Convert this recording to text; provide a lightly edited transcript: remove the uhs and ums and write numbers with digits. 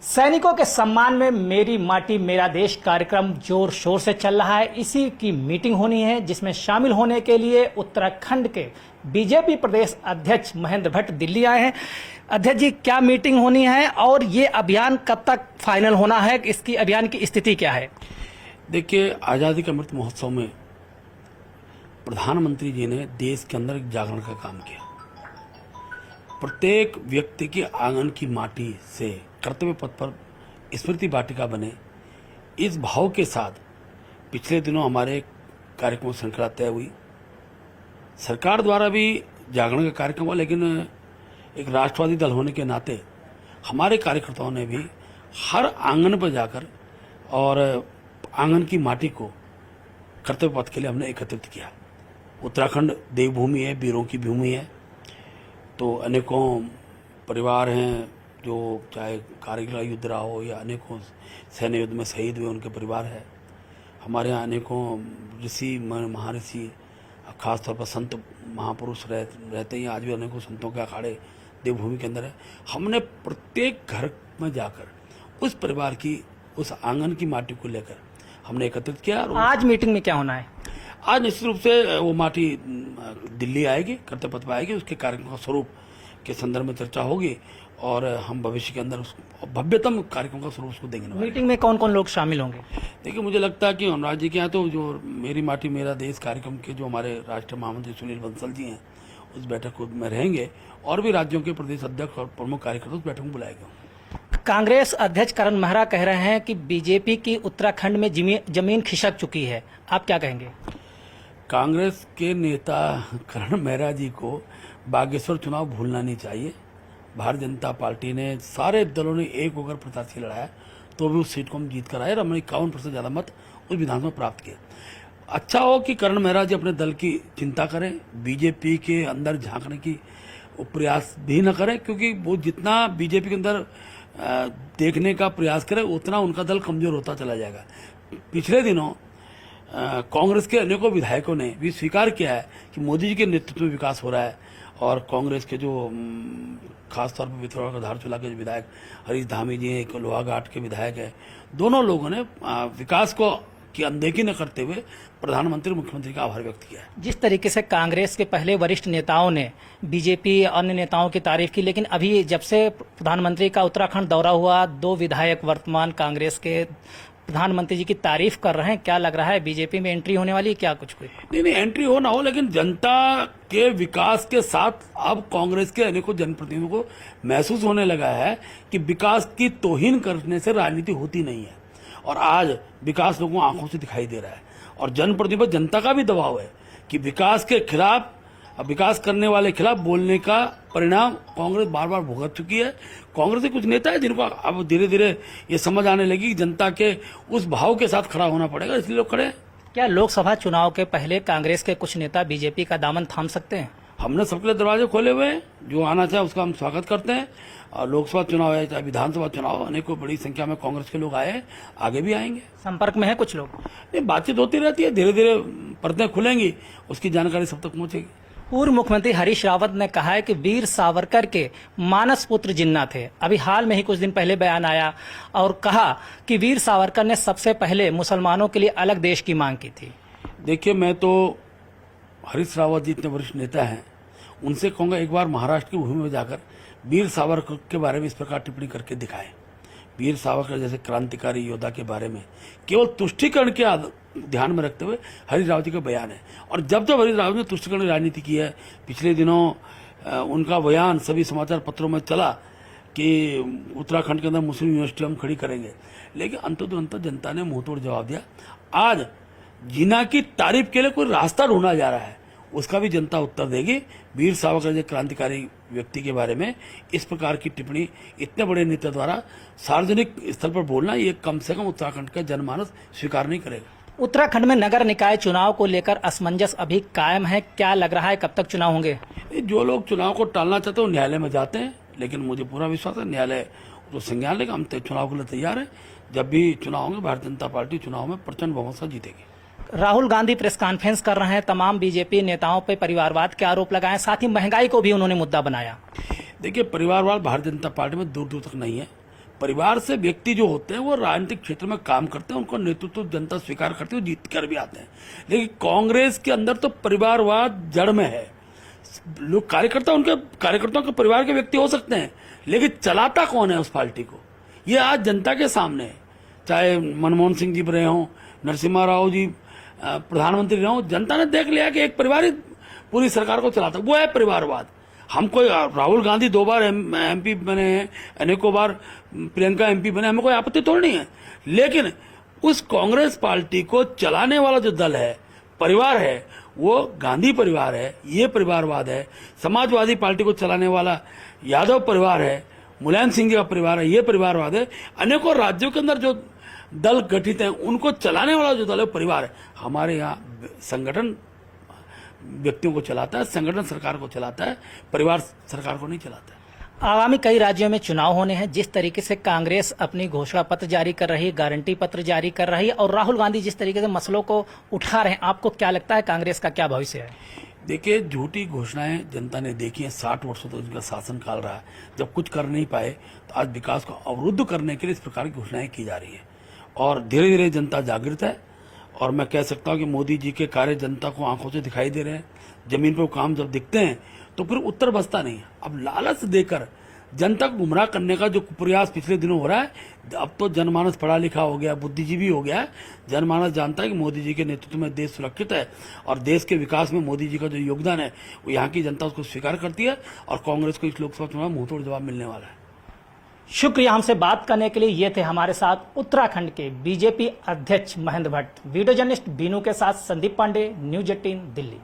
सैनिकों के सम्मान में मेरी माटी मेरा देश कार्यक्रम जोर शोर से चल रहा है। इसी की मीटिंग होनी है जिसमें शामिल होने के लिए उत्तराखंड के बीजेपी प्रदेश अध्यक्ष महेंद्र भट्ट दिल्ली आए हैं। अध्यक्ष जी, क्या मीटिंग होनी है और ये अभियान कब तक फाइनल होना है? इसकी अभियान की स्थिति क्या है? देखिए, आज़ादी का अमृत महोत्सव में प्रधानमंत्री जी ने देश के अंदर एक जागरण का काम किया। प्रत्येक व्यक्ति के आंगन की माटी से कर्तव्य पथ पर स्मृति वाटिका बने, इस भाव के साथ पिछले दिनों हमारे कार्यक्रम श्रृंखला तय हुई। सरकार द्वारा भी जागरण का कार्यक्रम हुआ, लेकिन एक राष्ट्रवादी दल होने के नाते हमारे कार्यकर्ताओं ने भी हर आंगन पर जाकर और आंगन की माटी को कर्तव्य पथ के लिए हमने एकत्रित किया। उत्तराखंड देवभूमि है, वीरों की भूमि है, तो अनेकों परिवार हैं जो चाहे कारगिल युद्ध रहा हो या अनेकों सैन्य युद्ध में शहीद हुए उनके परिवार है। हमारे यहाँ अनेकों ऋषि महाऋषि, खासतौर पर संत महापुरुष रहते हैं। आज भी अनेकों संतों के अखाड़े देवभूमि के अंदर है। हमने प्रत्येक घर में जाकर उस परिवार की, उस आंगन की माटी को लेकर हमने एकत्रित किया। आज मीटिंग में क्या होना है? आज निश्चित रूप से वो माटी दिल्ली आएगी, कर्तव्य पथ पर आएगी, उसके कार्यक्रम का स्वरूप के संदर्भ में चर्चा होगी और हम भविष्य के अंदर भव्यतम कार्यक्रम का स्वरूप उसको देंगे। मीटिंग में कौन कौन लोग शामिल होंगे? देखिए, मुझे लगता है कि अनुराग जी के यहाँ तो जो मेरी माटी मेरा देश कार्यक्रम के जो हमारे राष्ट्रीय महामंत्री सुनील बंसल जी हैं उस बैठक में रहेंगे और भी राज्यों के प्रदेश अध्यक्ष और प्रमुख कार्यकर्ता उस बैठक में बुलाए गए। कांग्रेस अध्यक्ष करण मेहरा कह रहे हैं कि बीजेपी की उत्तराखंड में जमीन खिसक चुकी है, आप क्या कहेंगे? कांग्रेस के नेता करण मेहरा जी को बागेश्वर चुनाव भूलना नहीं चाहिए। भारतीय जनता पार्टी ने, सारे दलों ने एक होकर प्रत्याशी लड़ाया तो भी उस सीट को हम जीत कर आए और हमने 51% ज्यादा मत उस विधानसभा में प्राप्त किए। अच्छा हो कि करण मेहरा जी अपने दल की चिंता करें, बीजेपी के अंदर झांकने की प्रयास भी न करें, क्योंकि वो जितना बीजेपी के अंदर देखने का प्रयास करे उतना उनका दल कमजोर होता चला जाएगा। पिछले दिनों कांग्रेस के अनेकों विधायकों ने भी स्वीकार किया है कि मोदी जी के नेतृत्व में विकास हो रहा है और कांग्रेस के जो खासतौर पर पिथौरागढ़ धारचूला के विधायक हरीश धामी जी हैं, लोहाघाट के विधायक हैं, दोनों लोगों ने विकास को की अनदेखी न करते हुए प्रधानमंत्री मुख्यमंत्री का आभार व्यक्त किया है। जिस तरीके से कांग्रेस के पहले वरिष्ठ नेताओं ने बीजेपी अन्य नेताओं की तारीफ की, लेकिन अभी जब से प्रधानमंत्री का उत्तराखंड दौरा हुआ, 2 विधायक वर्तमान कांग्रेस के प्रधानमंत्री जी की तारीफ कर रहे हैं। क्या लग रहा है बीजेपी में एंट्री होने वाली है क्या? कुछ नहीं, एंट्री हो ना हो, लेकिन जनता के विकास के साथ अब कांग्रेस के अनेकों जनप्रतिनिधियों को महसूस होने लगा है कि विकास की तौहीन करने से राजनीति होती नहीं है और आज विकास लोगों को आंखों से दिखाई दे रहा है और जनप्रतिनिधि पर जनता का भी दबाव है कि विकास के खिलाफ, विकास करने वाले खिलाफ बोलने का परिणाम कांग्रेस बार बार भुगत चुकी है। कांग्रेस के कुछ नेता है जिनको अब धीरे धीरे ये समझ आने लगी कि जनता के उस भाव के साथ खड़ा होना पड़ेगा, इसलिए लोग खड़े हैं। क्या लोकसभा चुनाव के पहले कांग्रेस के कुछ नेता बीजेपी का दामन थाम सकते हैं? हमने सबके लिए दरवाजे खोले हुए हैं, जो आना चाहे उसका हम स्वागत करते हैं। और लोकसभा चुनाव है चाहे विधानसभा चुनाव, अनेकों बड़ी संख्या में कांग्रेस के लोग आए हैं, आगे भी आएंगे। संपर्क में है कुछ लोग? नहीं, बातचीत होती रहती है, धीरे धीरे परतें खुलेंगी, उसकी जानकारी सब तक पहुंचेगी। पूर्व मुख्यमंत्री हरीश रावत ने कहा है कि वीर सावरकर के मानस पुत्र जिन्ना थे। अभी हाल में ही कुछ दिन पहले बयान आया और कहा कि वीर सावरकर ने सबसे पहले मुसलमानों के लिए अलग देश की मांग की थी। देखिए, मैं तो हरीश रावत जी इतने वरिष्ठ नेता हैं, उनसे कहूंगा एक बार महाराष्ट्र की भूमि में जाकर वीर सावरकर के बारे में इस प्रकार टिप्पणी करके दिखाएं। वीर सावरकर जैसे क्रांतिकारी योद्धा के बारे में केवल तुष्टीकरण के ध्यान में रखते हुए हरीश रावत जी का बयान है। और जब जब हरीश रावत ने तुष्टीकरण की राजनीति की है, पिछले दिनों उनका बयान सभी समाचार पत्रों में चला कि उत्तराखंड के अंदर मुस्लिम यूनिवर्सिटी हम खड़ी करेंगे, लेकिन अंततः जनता ने मुंहतोड़ जवाब दिया। आज जिन्ना की तारीफ के लिए कोई रास्ता ढूंढा जा रहा है, उसका भी जनता उत्तर देगी। वीर सावरकर जैसे क्रांतिकारी व्यक्ति के बारे में इस प्रकार की टिप्पणी इतने बड़े नेता द्वारा सार्वजनिक स्थल पर बोलना, ये कम से कम उत्तराखंड का जनमानस स्वीकार नहीं करेगा। उत्तराखंड में नगर निकाय चुनाव को लेकर असमंजस अभी कायम है। क्या लग रहा है कब तक चुनाव होंगे? जो लोग चुनाव को टालना चाहते हैं वो न्यायालय में जाते हैं, लेकिन मुझे पूरा विश्वास है न्यायालय तो संज्ञान लेगा। हम चुनाव के लिए तैयार हैं। जब भी चुनाव होंगे भारतीय जनता पार्टी चुनाव में प्रचंड बहुमत से जीतेगी। राहुल गांधी प्रेस कॉन्फ्रेंस कर रहे हैं, तमाम बीजेपी नेताओं पर परिवारवाद के आरोप लगाए, साथ ही महंगाई को भी उन्होंने मुद्दा बनाया। देखिए, परिवारवाद भारतीय जनता पार्टी में दूर दूर तक नहीं है। परिवार से व्यक्ति जो होते हैं वो राजनीतिक क्षेत्र में काम करते हैं, उनको नेतृत्व जनता स्वीकार करती है, जीत कर भी आते हैं। लेकिन कांग्रेस के अंदर तो परिवारवाद जड़ में है। लोग कार्यकर्ताओं के परिवार के व्यक्ति हो सकते हैं, लेकिन चलाता कौन है उस पार्टी को, ये आज जनता के सामने है। चाहे मनमोहन सिंह जी रहे हों, नरसिम्हा राव जी प्रधानमंत्री रहे हों, जनता ने देख लिया कि एक परिवार ही पूरी सरकार को चलाता, वो है परिवारवाद। हम कोई राहुल गांधी 2 बार एमपी बने हैं, अनेकों बार प्रियंका एमपी बने, हमें कोई आपत्ति थोड़ी नहीं है, लेकिन उस कांग्रेस पार्टी को चलाने वाला जो दल है, परिवार है, वो गांधी परिवार है, ये परिवारवाद है। समाजवादी पार्टी को चलाने वाला यादव परिवार है, मुलायम सिंह जी का परिवार है, ये परिवारवाद है। अनेकों राज्यों के अंदर जो दल गठित हैं, उनको चलाने वाला जो दल है परिवार है। हमारे यहाँ संगठन व्यक्तियों को चलाता है, संगठन सरकार को चलाता है, परिवार सरकार को नहीं चलाता है। आगामी कई राज्यों में चुनाव होने हैं। जिस तरीके से कांग्रेस अपनी घोषणा पत्र जारी कर रही है, गारंटी पत्र जारी कर रही है, और राहुल गांधी जिस तरीके से मसलों को उठा रहे हैं, आपको क्या लगता है कांग्रेस का क्या भविष्य है? देखिए, झूठी घोषणाएं जनता ने देखी हैं। 60 वर्षों तक उनका शासन काल रहा है, जब कुछ कर नहीं पाए तो आज विकास को अवरुद्ध करने के लिए इस प्रकार की घोषणाएं की जा रही है। और धीरे धीरे जनता जागृत है, और मैं कह सकता हूं कि मोदी जी के कार्य जनता को आंखों से दिखाई दे रहे हैं। जमीन पर वो काम जब दिखते हैं तो फिर उत्तर बसता नहीं है। अब लालच देकर जनता को गुमराह करने का जो प्रयास पिछले दिनों हो रहा है, अब तो जनमानस पढ़ा लिखा हो गया, बुद्धिजीवी हो गया है। जनमानस जानता है कि मोदी जी के नेतृत्व में देश सुरक्षित है, और देश के विकास में मोदी जी का जो योगदान है वो यहाँ की जनता उसको स्वीकार करती है, और कांग्रेस को इस लोकसभा चुनाव में मुंहतोड़ जवाब मिलने वाला है। शुक्रिया हमसे बात करने के लिए। ये थे हमारे साथ उत्तराखंड के बीजेपी अध्यक्ष महेंद्र भट्ट। वीडियो जर्नलिस्ट बीनू के साथ संदीप पांडे, न्यूज 18 दिल्ली।